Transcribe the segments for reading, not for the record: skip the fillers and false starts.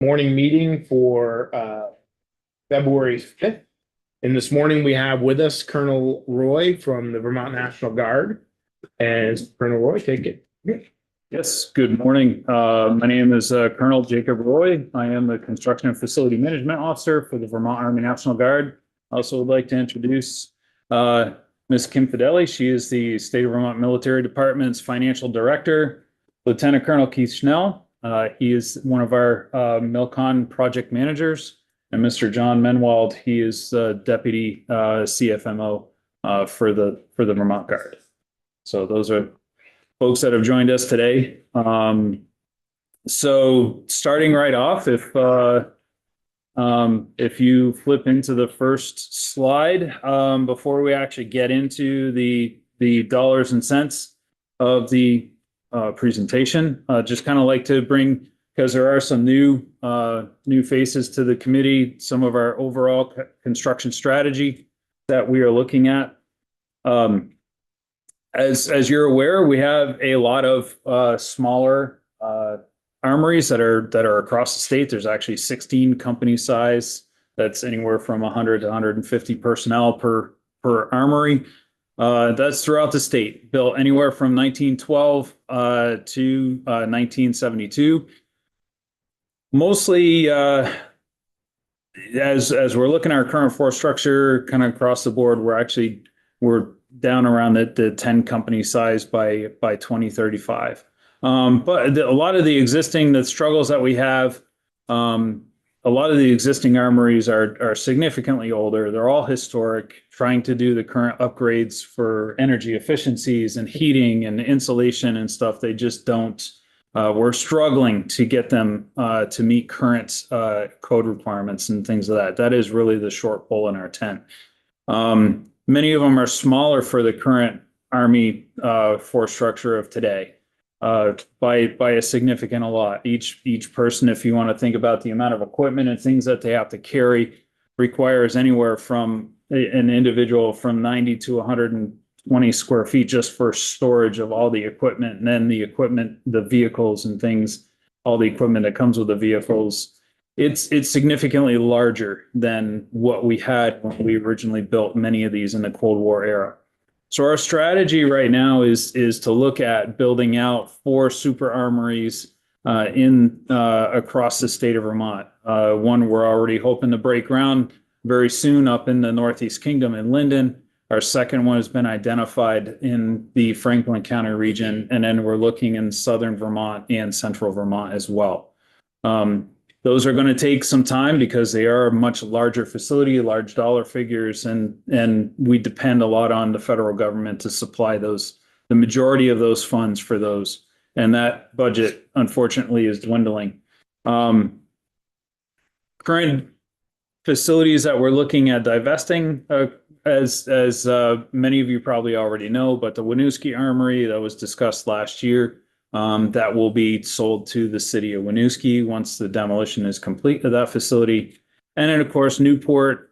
Morning meeting for February 5th. And this morning we have with us Colonel Roy from the Vermont National Guard. And Colonel Roy, take it. Yes, good morning. My name is Colonel Jacob Roy. I am the Construction and Facility Management Officer for the Vermont Army National Guard. I also would like to introduce Ms. Kim Fideli. She is the State of Vermont Military Department's Financial Director. Lieutenant Colonel Keith Schnell. He is one of our Milcon project managers. And Mr. John Menwald, he is Deputy CFMO for the Vermont Guard. So those are folks that have joined us today. So starting right off, if you flip into the first slide, before we actually get into the dollars and cents of the presentation, just kind of like to bring, because there are some new faces to the committee, some of our overall construction strategy that we are looking at. As you're aware, we have a lot of smaller armories that are across the state. There's actually 16 company size. That's anywhere from 100 to 150 personnel per armory. That's throughout the state, built anywhere from 1912 to 1972. Mostly, as we're looking at our current force structure, kind of across the board, we're down around the 10 company size by 2035. But a lot of the existing struggles that we have, a lot of the existing armories are significantly older. They're all historic, trying to do the current upgrades for energy efficiencies and heating and insulation and stuff. They just don't. We're struggling to get them to meet current code requirements and things of that. That is really the short pole in our tent. Many of them are smaller for the current Army force structure of today. By a significant lot. Each person, if you want to think about the amount of equipment and things that they have to carry, requires anywhere from an individual from 90 to 120 square feet just for storage of all the equipment, and then the equipment, the vehicles and things, all the equipment that comes with the vehicles. It's significantly larger than what we had when we originally built many of these in the Cold War era. So our strategy right now is to look at building out 4 super armories across the state of Vermont. One we're already hoping to break ground very soon up in the Northeast Kingdom in Linden. Our second one has been identified in the Franklin County region, and then we're looking in southern Vermont and central Vermont as well. Those are going to take some time because they are a much larger facility, large dollar figures, and we depend a lot on the federal government to supply the majority of those funds for those. And that budget, unfortunately, is dwindling. Current facilities that we're looking at divesting, as many of you probably already know, but the Winooski Armory that was discussed last year, that will be sold to the city of Winooski once the demolition is complete of that facility. And then, of course, Newport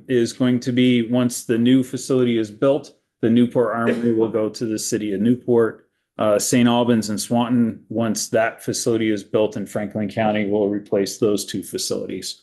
is going to be, once the new facility is built, the Newport Armory will go to the city of Newport. St. Albans and Swanton, once that facility is built in Franklin County, will replace those 2 facilities.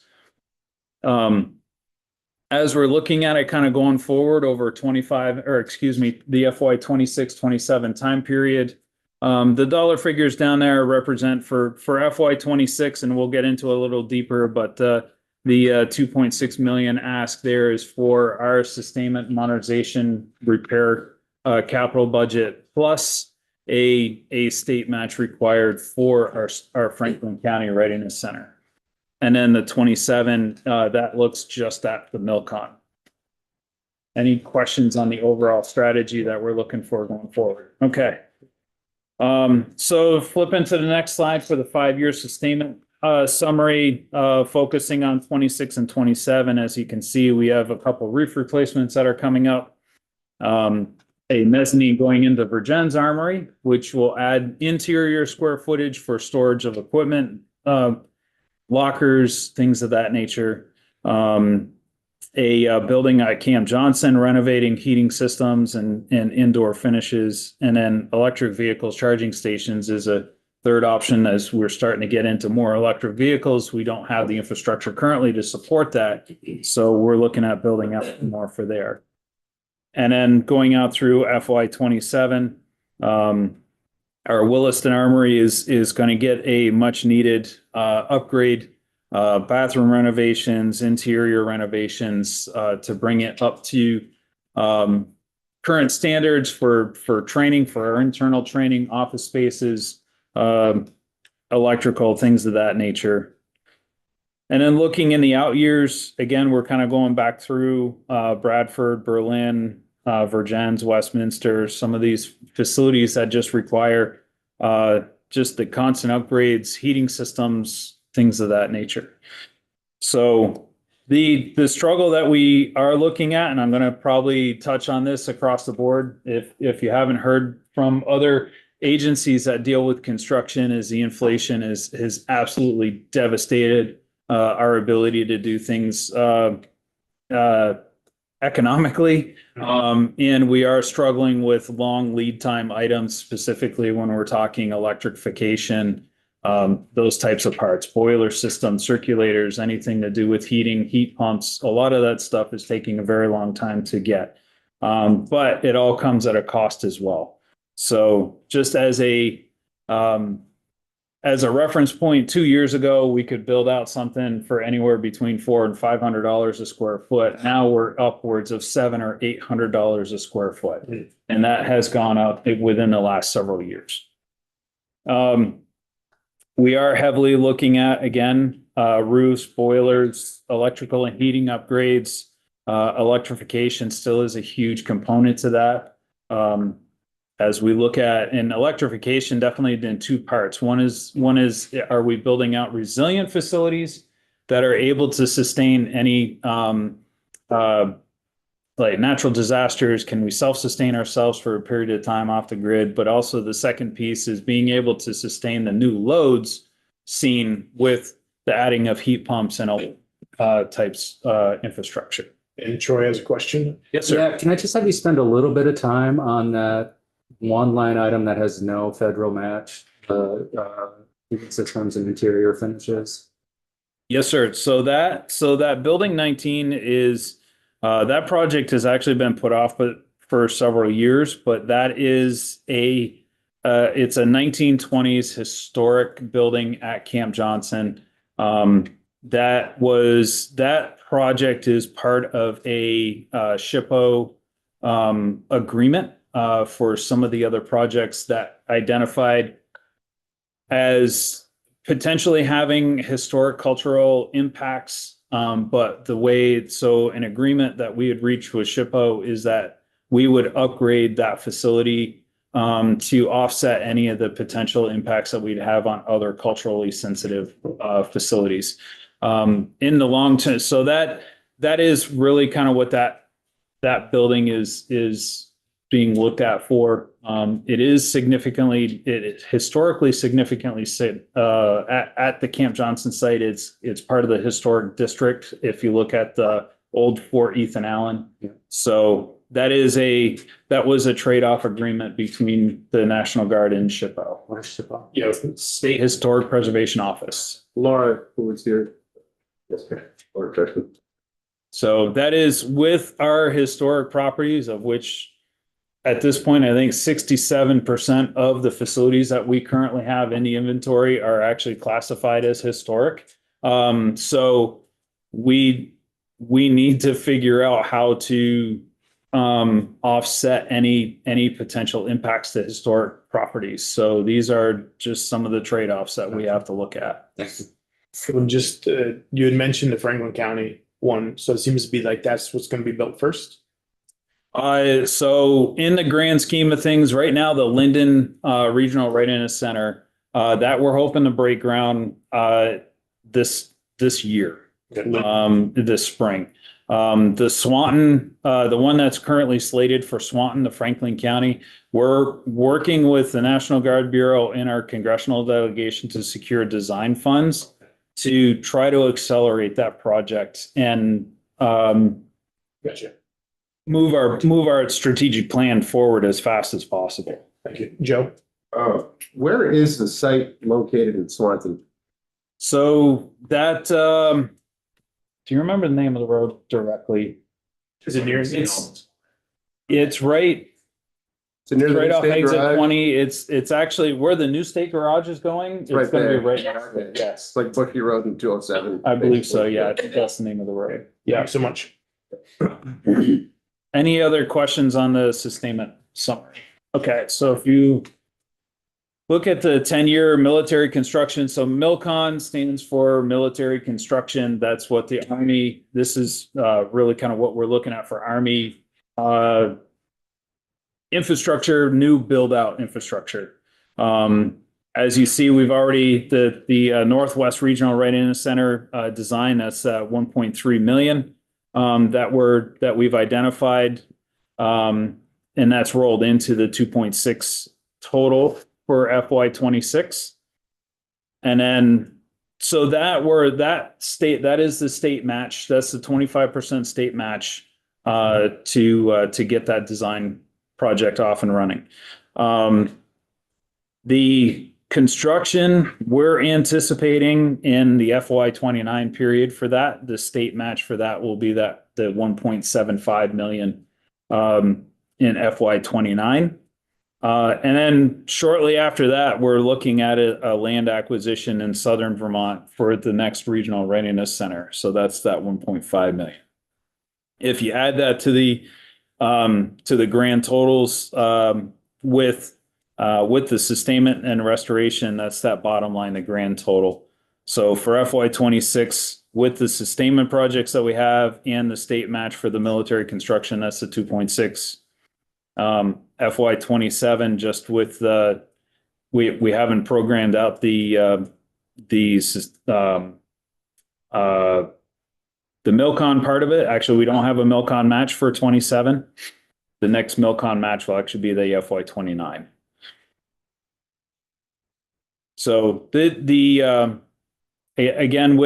As we're looking at it kind of going forward over the FY 26-27 time period, the dollar figures down there represent for FY 26, and we'll get into a little deeper, but the 2.6 million ask there is for our sustainment, modernization, repair capital budget, plus a state match required for our Franklin County Readiness Center. And then the 27, that looks just at the Milcon. Any questions on the overall strategy that we're looking for going forward? Okay. So flip into the next slide for the 5-year sustainment summary, focusing on 26 and 27. As you can see, we have a couple roof replacements that are coming up. A mezzanine going into Virgins Armory, which will add interior square footage for storage of equipment, lockers, things of that nature. A building at Cam Johnson, renovating heating systems and indoor finishes. And then electric vehicles charging stations is a Third option, as we're starting to get into more electric vehicles, we don't have the infrastructure currently to support that. So we're looking at building out more for there. And then going out through FY 27, our Williston Armory is going to get a much needed upgrade, bathroom renovations, interior renovations to bring it up to current standards for training, for our internal training, office spaces, electrical, things of that nature. And then looking in the out years, again, we're kind of going back through Bradford, Berlin, Vergennes, Westminster, some of these facilities that just require just the constant upgrades, heating systems, things of that nature. So the struggle that we are looking at, and I'm going to probably touch on this across the board, if you haven't heard from other agencies that deal with construction, is the inflation has absolutely devastated our ability to do things economically. And we are struggling with long lead time items, specifically when we're talking electrification, those types of parts, boiler systems, circulators, anything to do with heating, heat pumps. A lot of that stuff is taking a very long time to get. But it all comes at a cost as well. So just as a reference point, 2 years ago, we could build out something for anywhere between $400 and $500 a square foot. Now we're upwards of $700 or $800 a square foot. And that has gone up within the last several years. We are heavily looking at, again, roofs, boilers, electrical and heating upgrades. Electrification still is a huge component to that. As we look at in electrification, definitely in two parts. One is, are we building out resilient facilities that are able to sustain any like natural disasters? Can we self-sustain ourselves for a period of time off the grid? But also the second piece is being able to sustain the new loads seen with the adding of heat pumps and all types infrastructure. And Troy has a question. Yes, sir. Yeah, can I just have you spend a little bit of time on that one line item that has no federal match, heating systems and interior finishes? Yes, sir. So that building 19 is that project has actually been put off for several years, but that is it's a 1920s historic building at Camp Johnson. That project is part of a SHPO agreement for some of the other projects that identified as potentially having historic cultural impacts. But an agreement that we had reached with SHPO is that we would upgrade that facility to offset any of the potential impacts that we'd have on other culturally sensitive facilities. In the long term, so that is really kind of what that building is being looked at for. It is historically significantly at the Camp Johnson site. It's part of the historic district. If you look at the old Fort Ethan Allen, so that was a trade-off agreement between the National Guard and SHPO. What is SHPO? Yeah, State Historic Preservation Office. Laura, who was here? Yes, sir. So that is with our historic properties, of which at this point, I think 67% of the facilities that we currently have in the inventory are actually classified as historic. So we need to figure out how to offset any potential impacts to historic properties. So these are just some of the trade-offs that we have to look at. So just you had mentioned the Franklin County one, so it seems to be like that's what's going to be built first. So in the grand scheme of things, right now, the Linden Regional Readiness Center that we're hoping to break ground this year, this spring. The Swanton, the one that's currently slated for Swanton, the Franklin County, we're working with the National Guard Bureau and our congressional delegation to secure design funds to try to accelerate that project and Gotcha. move our strategic plan forward as fast as possible. Thank you, Joe. Where is the site located in Swanton? So that, do you remember the name of the road directly? Is it near? It's right, Is it near the right new off state exit garage? 20. It's actually where the new state garage is going. It's Right gonna be there. right next to it. Yes, It's like Bucky Road and 207. I believe so. Yeah, I think that's the name of the road. Yeah, Yeah. so much. Any other questions on the sustainment summary? Okay, so if you look at the 10-year military construction, so MILCON stands for military construction. That's what the Army, this is really kind of what we're looking at for Army infrastructure, new build out infrastructure. As you see, we've already, the Northwest Regional Readiness Center design, that's 1.3 million that we've identified. And that's rolled into the 2.6 total for FY 26. And then, so that is the state match. That's the 25% state match to get that design project off and running. The construction, we're anticipating in the FY 29 period for that, the state match for that will be the 1.75 million in FY 29. And then shortly after that, we're looking at a land acquisition in southern Vermont for the next regional readiness center. So that's that 1.5 million. If you add that to the grand totals with the sustainment and restoration, that's that bottom line, the grand total. So for FY 26, with the sustainment projects that we have and the state match for the military construction, that's the 2.6. FY 27, just with we haven't programmed out the MILCON part of it. Actually, we don't have a MILCON match for 27. The next MILCON match will actually be the FY 29. So again,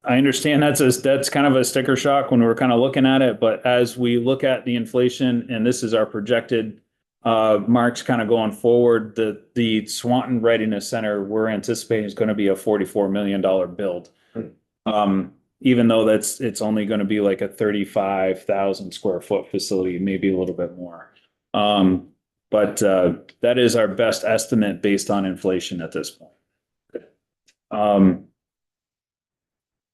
I understand that's kind of a sticker shock when we're kind of looking at it, but as we look at the inflation, and this is our projected marks kind of going forward, the Swanton Readiness Center we're anticipating is going to be a $44 million build. Even though it's only going to be like a 35,000 square foot facility, maybe a little bit more. But that is our best estimate based on inflation at this point.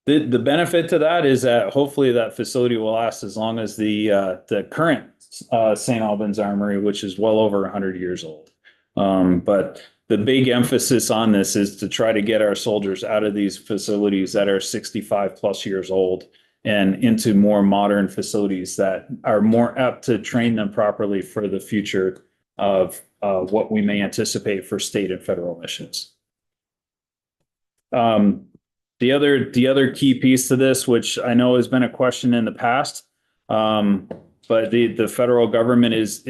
The benefit to that is that hopefully that facility will last as long as the current St. Albans Armory, which is well over 100 years old. But the big emphasis on this is to try to get our soldiers out of these facilities that are 65 plus years old and into more modern facilities that are more apt to train them properly for the future of what we may anticipate for state and federal missions. The other key piece to this, which I know has been a question in the past, but the federal government is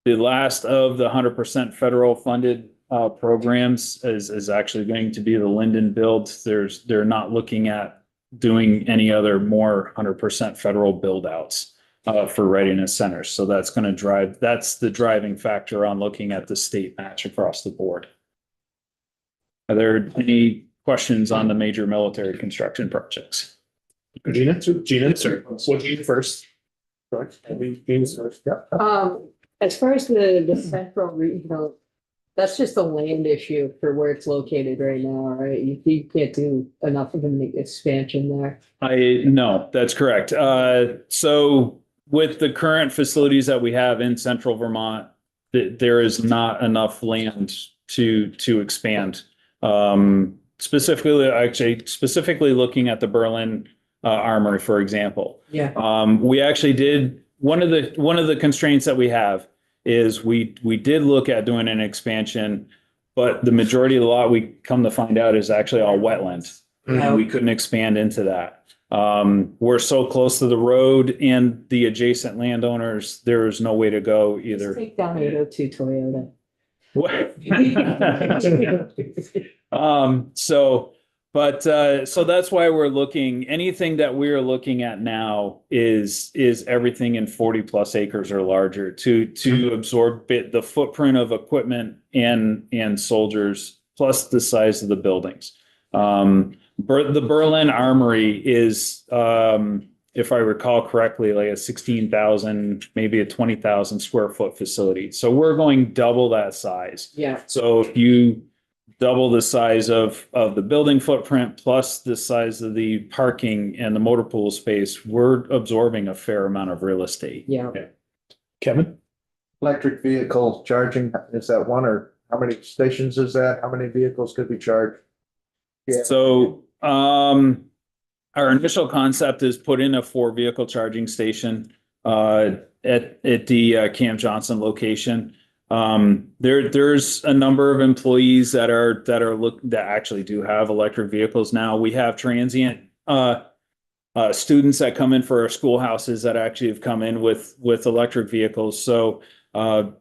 the last of the 100% federal funded programs is actually going to be the Linden build. They're not looking at doing any other more 100% federal build outs for readiness centers. So that's the driving factor on looking at the state match across the board. Are there any questions on the major military construction projects? Gina, sir, what do you first? Gina's first, yeah. As far as the central regional, that's just a land issue for where it's located right now, right? You can't do enough of an expansion there. No, that's correct. So with the current facilities that we have in central Vermont, there is not enough land to expand. Specifically looking at the Berlin Armory, for example. Yeah. We actually did one of the constraints that we have is we did look at doing an expansion, but the majority of the lot we come to find out is actually all wetland. And we couldn't expand into that. We're so close to the road and the adjacent landowners, there is no way to go either. Take down 802 Toyota. So But so that's why we're looking, anything that we're looking at now is everything in 40 plus acres or larger to absorb the footprint of equipment and soldiers plus the size of the buildings. The Berlin Armory is, if I recall correctly, like a 16,000, maybe a 20,000 square foot facility. So we're going double that size. Yeah, So if you double the size of the building footprint plus the size of the parking and the motor pool space, we're absorbing a fair amount of real estate. yeah. Kevin? Electric vehicle charging, is that one, or how many stations is that? How many vehicles could be charged? Yeah. So our initial concept is put in a 4 vehicle charging station at the Camp Johnson location. There's a number of employees that actually do have electric vehicles now. We have transient students that come in for our schoolhouses that actually have come in with electric vehicles. So to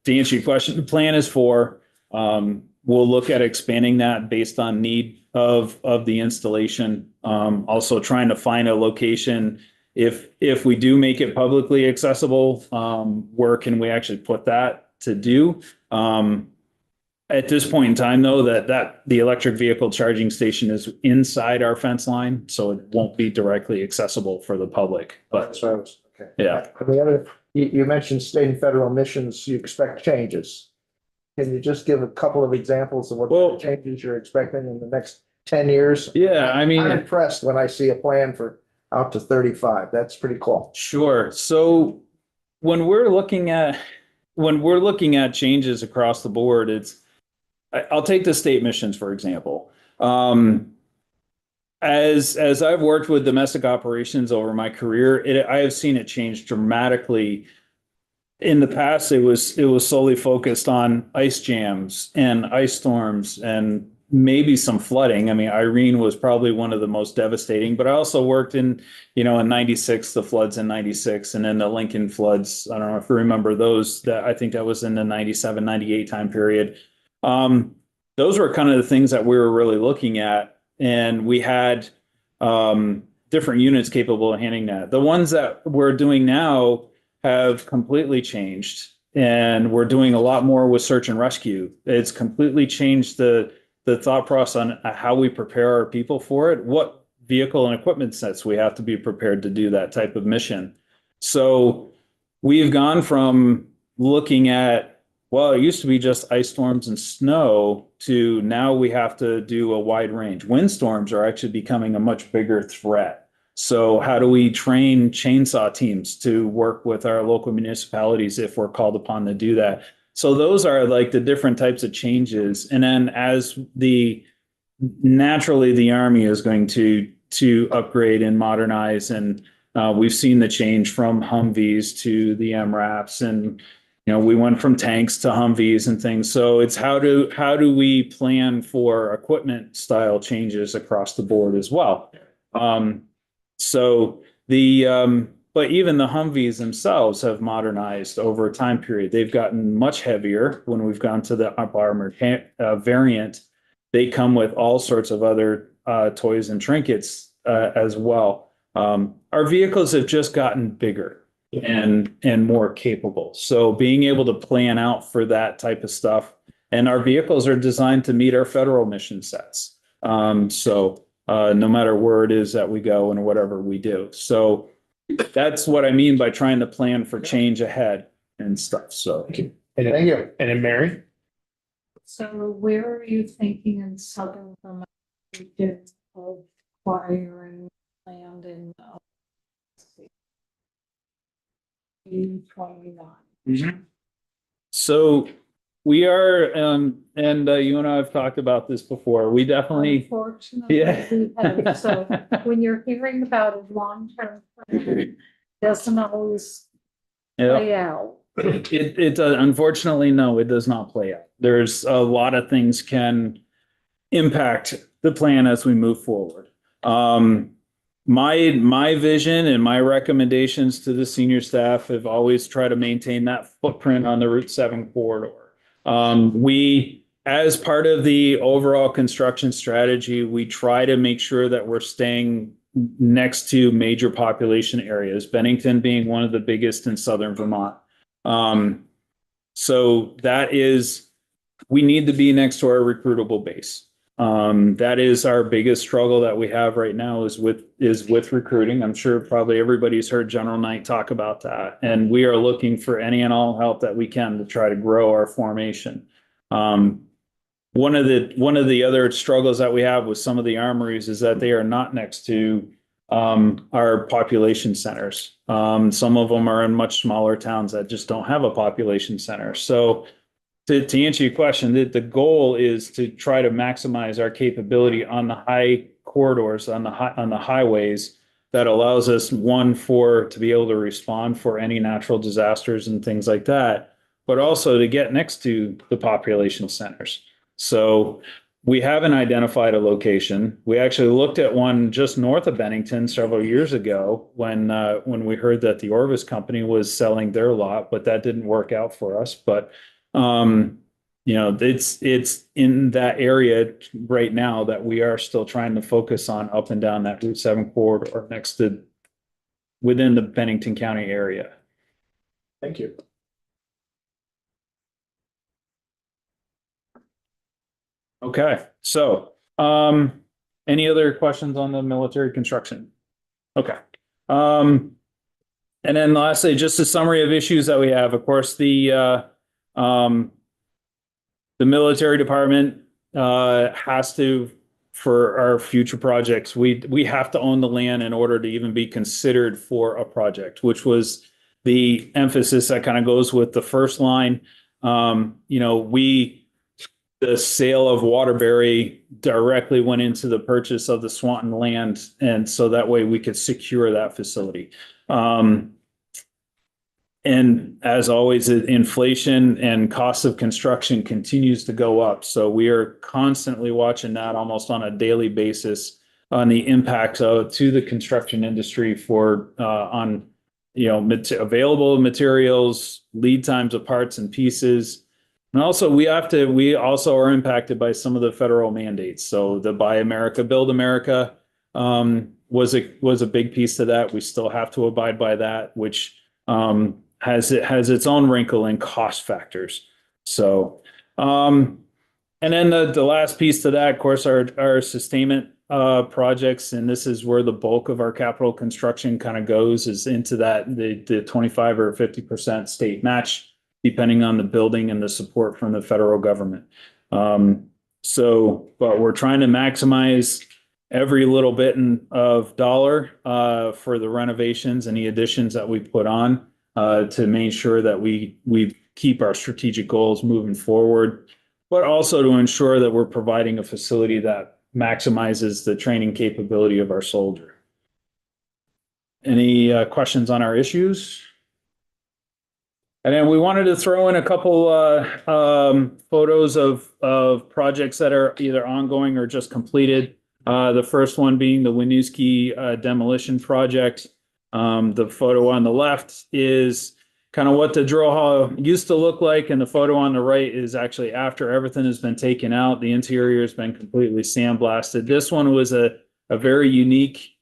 answer your question, the plan is we'll look at expanding that based on need of the installation. Also trying to find a location if we do make it publicly accessible, where can we actually put that to do? At this point in time, though, that the electric vehicle charging station is inside our fence line, so it won't be directly accessible for the public. But That's what I was, okay. yeah, And the other, you mentioned state and federal missions, you expect changes. Can you just give a couple of examples of what Well- changes you're expecting in the next 10 years? yeah, I mean, I'm impressed when I see a plan for out to 35. That's pretty cool. sure. So when we're looking at changes across the board, I'll take the state missions, for example. As I've worked with domestic operations over my career, I have seen it change dramatically. In the past, it was solely focused on ice jams and ice storms and maybe some flooding. I mean, Irene was probably one of the most devastating, but I also worked in 96, the floods in 96, and then the Lincoln floods. I don't know if you remember those, that I think that was in the 97, 98 time period. Those were kind of the things that we were really looking at, and we had different units capable of handling that. The ones that we're doing now have completely changed, and we're doing a lot more with search and rescue. It's completely changed the thought process on how we prepare our people for it, what vehicle and equipment sets we have to be prepared to do that type of mission. So we've gone from looking at, well, it used to be just ice storms and snow, to now we have to do a wide range. Windstorms are actually becoming a much bigger threat. So how do we train chainsaw teams to work with our local municipalities if we're called upon to do that? So those are like the different types of changes. And then as naturally the Army is going to upgrade and modernize, and we've seen the change from Humvees to the MRAPs, and we went from tanks to Humvees and things. So it's how do we plan for equipment style changes across the board as well. But even the Humvees themselves have modernized over a time period. They've gotten much heavier. When we've gone to the up armored variant, they come with all sorts of other toys and trinkets as well. Our vehicles have just gotten bigger and more capable. So being able to plan out for that type of stuff, and our vehicles are designed to meet our federal mission sets. So no matter where it is that we go and whatever we do. So that's what I mean by trying to plan for change ahead and stuff. So And Thank you. And then Mary? So where are you thinking in southern Vermont of acquiring land in 29? So we are, and you and I have talked about this before. We definitely, Unfortunately, Yeah. we have. So when you're hearing about a long-term plan, doesn't always yeah, play out. it does. Unfortunately, no, it does not play out. There's a lot of things can impact the plan as we move forward. My vision and my recommendations to the senior staff have always tried to maintain that footprint on the Route 7 corridor. We as part of the overall construction strategy, we try to make sure that we're staying next to major population areas, Bennington being one of the biggest in southern Vermont. So that is, we need to be next to our recruitable base. That is our biggest struggle that we have right now is with recruiting. I'm sure probably everybody's heard General Knight talk about that. And we are looking for any and all help that we can to try to grow our formation. One of the other struggles that we have with some of the armories is that they are not next to our population centers. Some of them are in much smaller towns that just don't have a population center. So to answer your question, the goal is to try to maximize our capability on the high corridors, on the highways that allows us, to be able to respond for any natural disasters and things like that, but also to get next to the population centers. So we haven't identified a location. We actually looked at one just north of Bennington several years ago when we heard that the Orvis company was selling their lot, but that didn't work out for us. But it's in that area right now that we are still trying to focus on up and down that Route 7 corridor within the Bennington County area. Thank you. Okay, so any other questions on the military construction? Okay. And then lastly, just a summary of issues that we have. Of course, the military department has to, for our future projects, we have to own the land in order to even be considered for a project, which was the emphasis that kind of goes with the first line. The sale of Waterbury directly went into the purchase of the Swanton land, and so that way we could secure that facility. And as always, inflation and cost of construction continues to go up. So we are constantly watching that almost on a daily basis on the impact to the construction industry available materials, lead times of parts and pieces. And also we also are impacted by some of the federal mandates. So the Buy America, Build America was a big piece to that. We still have to abide by that, which has its own wrinkle and cost factors. So, and then the last piece to that, of course, our sustainment projects, and this is where the bulk of our capital construction kind of goes, is into the 25 or 50% state match, depending on the building and the support from the federal government. But we're trying to maximize every little bit of dollar for the renovations and the additions that we put on to make sure that we keep our strategic goals moving forward, but also to ensure that we're providing a facility that maximizes the training capability of our soldier. Any questions on our issues? And then we wanted to throw in a couple photos of projects that are either ongoing or just completed. The first one being the Winooski demolition project. The photo on the left is kind of what the drill hall used to look like, and the photo on the right is actually after everything has been taken out. The interior has been completely sandblasted. This one was a very unique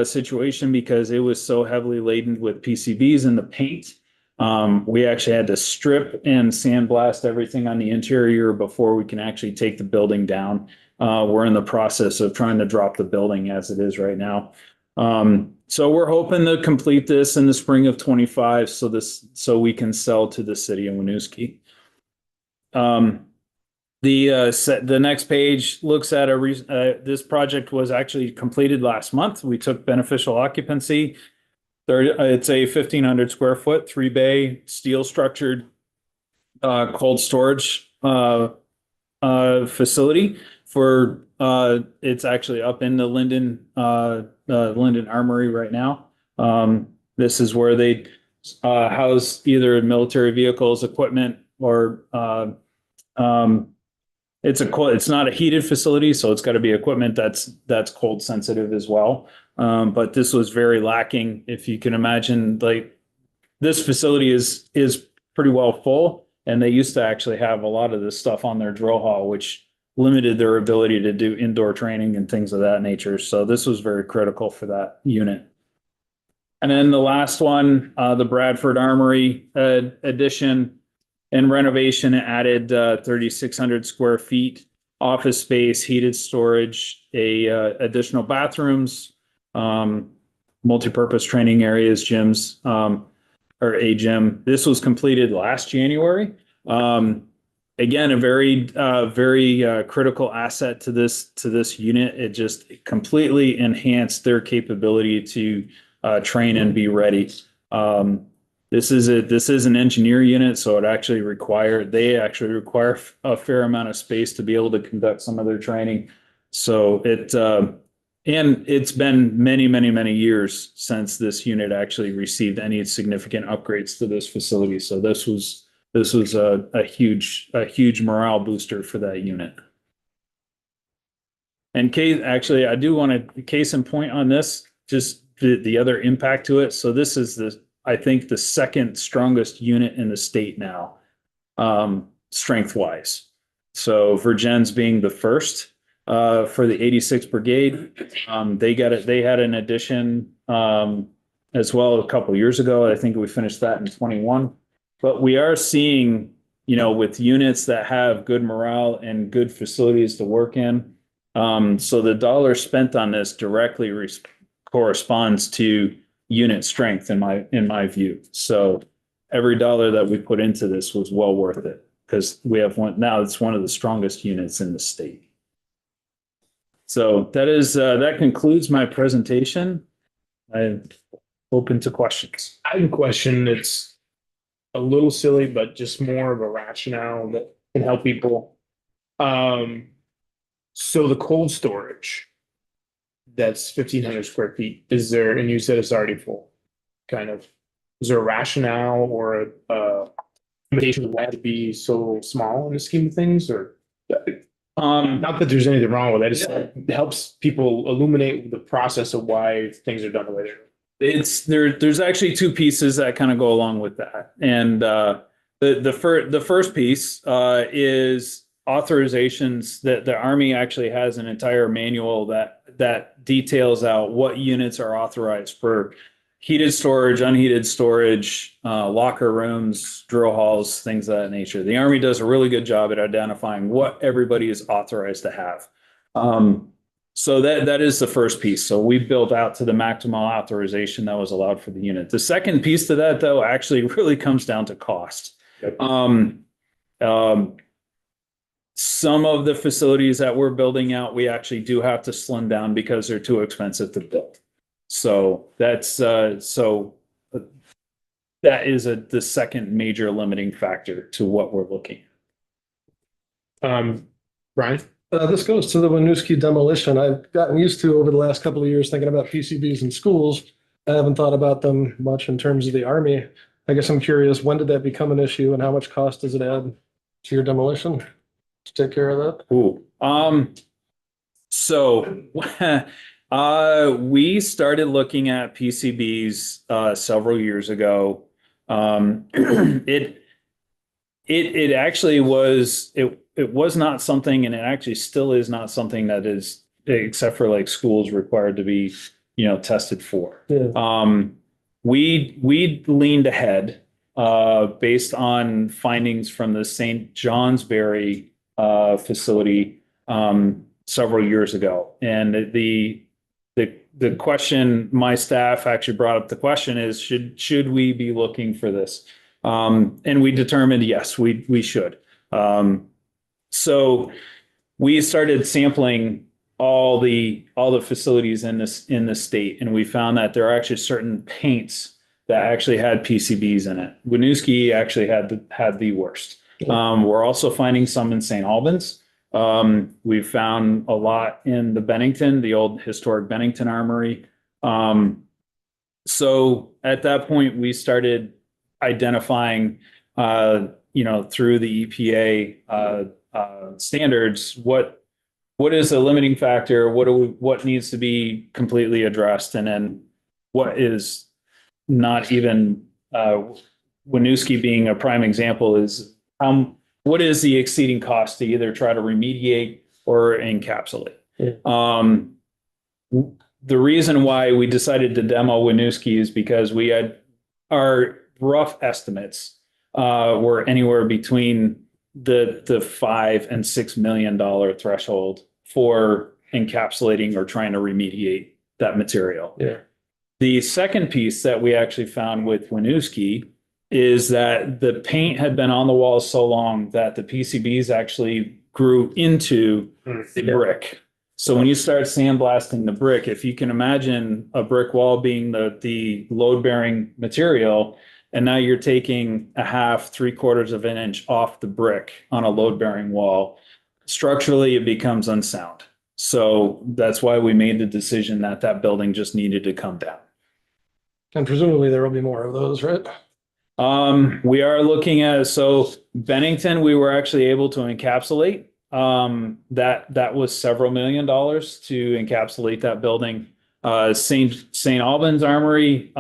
situation because it was so heavily laden with PCBs in the paint. We actually had to strip and sandblast everything on the interior before we can actually take the building down. We're in the process of trying to drop the building as it is right now. So we're hoping to complete this in the spring of 25 so we can sell to the city of Winooski. The next page looks at this project was actually completed last month. We took beneficial occupancy. It's a 1,500 square foot, 3-bay steel structured cold storage facility for it's actually up in the Linden Armory right now. This is where they house either military vehicles, equipment, or it's not a heated facility, so it's got to be equipment that's cold sensitive as well. But this was very lacking. If you can imagine, like, this facility is pretty well full, And they used to actually have a lot of this stuff on their drill hall, which limited their ability to do indoor training and things of that nature. So this was very critical for that unit. And then the last one, the Bradford Armory addition and renovation added 3,600 square feet, office space, heated storage, additional bathrooms, multi-purpose training areas, gyms, or a gym. This was completed last January. Again, a very critical asset to this unit. It just completely enhanced their capability to train and be ready. This is an engineer unit, so they actually require a fair amount of space to be able to conduct some of their training. So it's been many years since this unit actually received any significant upgrades to this facility. So this was a huge morale booster for that unit. And I do want to case in point on this, just the other impact to it. So this is I think the second strongest unit in the state now, strength wise. So Virgins being the first for the 86th Brigade, they had an addition as well a couple years ago. I think we finished that in 21. But we are seeing, with units that have good morale and good facilities to work in. So the dollar spent on this directly corresponds to unit strength in my view. So every dollar that we put into this was well worth it, because we have now it's one of the strongest units in the state. So that concludes my presentation. I'm open to questions. I have a question that's a little silly, but just more of a rationale that can help people. So the cold storage, that's 1,500 square feet. Is there, and you said it's already full, kind of, is there a rationale or a limitation of why it to be so small in the scheme of things, or? Not that there's anything wrong with it, it helps people illuminate the process of why things are done the way they're. There's actually two pieces that kind of go along with that. And the first piece is authorizations. That the Army actually has an entire manual that details out what units are authorized for heated storage, unheated storage, locker rooms, drill halls, things of that nature. The Army does a really good job at identifying what everybody is authorized to have. So that is the first piece. So we built out to the maximum authorization that was allowed for the unit. The second piece to that, though, actually really comes down to cost. Some of the facilities that we're building out, we actually do have to slim down because they're too expensive to build. So that is the second major limiting factor to what we're looking Brian? This goes to the Winooski demolition. I've gotten used to over the last couple of years thinking about PCBs in schools. I haven't thought about them much in terms of the Army. I guess I'm curious, when did that become an issue and how much cost does it add to your demolition to take care of that? Ooh. So we started looking at PCBs several years ago. It actually was it was not something, and it actually still is not something that is, except for like schools, required to be tested for. Yeah. We leaned ahead based on findings from the St. Johnsbury facility several years ago, and the question my staff actually brought up, the question is, should we be looking for this? And we determined yes, we should. So we started sampling all the facilities in the state, and we found that there are actually certain paints that actually had PCBs in it. Winooski actually had the worst. We're also finding some in St. Albans. We've found a lot in the Bennington, the old historic Bennington Armory. So at that point, we started identifying, through the EPA standards, what is a limiting factor, what needs to be completely addressed, and then what is not even. Winooski being a prime example is what is the exceeding cost to either try to remediate or encapsulate? The reason why we decided to demo Winooski is because we had our rough estimates were anywhere between the $5 and $6 million threshold for encapsulating or trying to remediate that material. Yeah. The second piece that we actually found with Winooski is that the paint had been on the walls so long that the PCBs actually grew into the brick. So when you start sandblasting the brick, if you can imagine a brick wall being the load-bearing material, and now you're taking a half, 3/4 of an inch off the brick on a load-bearing wall, structurally it becomes unsound. So that's why we made the decision that that building just needed to come down. And presumably there will be more of those, right? We are looking at, so Bennington, we were actually able to encapsulate. That was several $1 million to encapsulate that building. St. Albans Armory,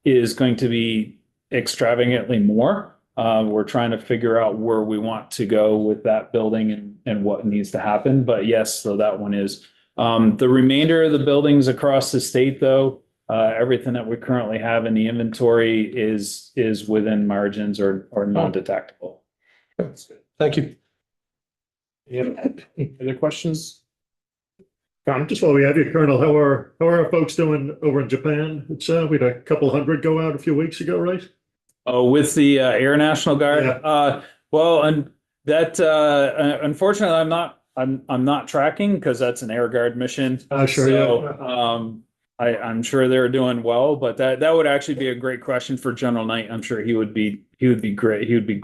is going to be extravagantly more. We're trying to figure out where we want to go with that building and what needs to happen. But yes, so that one is. The remainder of the buildings across the state, though, everything that we currently have in the inventory is within margins or non-detectable. Thank you. Other questions? Just while we have you, Colonel, how are our folks doing over in Japan? It's we had a couple hundred go out a few weeks ago, right? Oh, with the Air National Guard. Yeah. Well, and that unfortunately, I'm not tracking because that's an Air Guard mission. Sure. So, I'm sure they're doing well, but that would actually be a great question for General Knight. I'm sure he would be great. He would be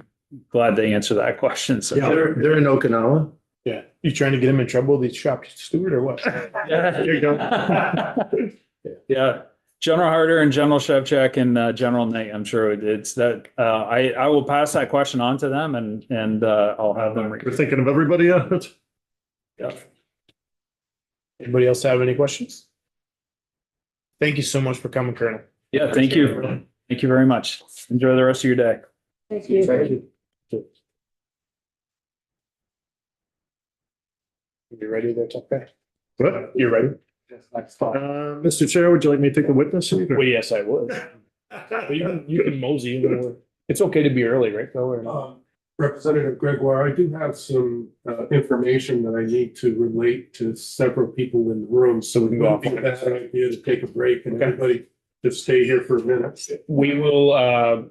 glad to answer that question. So Yeah, they're in Okinawa. Yeah. You trying to get him in trouble, the shop steward, or what? yeah. There you go. Yeah. General Harder and General Shevchak and General Knight, I'm sure it's that I will pass that question on to them and I'll have them. We're thinking of everybody. Yeah. Anybody else have any questions? Thank you so much for coming, Colonel. Yeah, thank you. Thank you very much. Enjoy the rest of your day. Thank you. You ready there, Tucker? What? You ready? Mr. Chair, would you like me to take the witness seat? Well, yes, I would. But you can mosey. It's okay to be early, right, Phil? or not? Representative Gregoire, I do have some information that I need to relate to several people in the room, so we can go off. it would be a bad idea to take a break and Okay. everybody just stay here for a minute. We will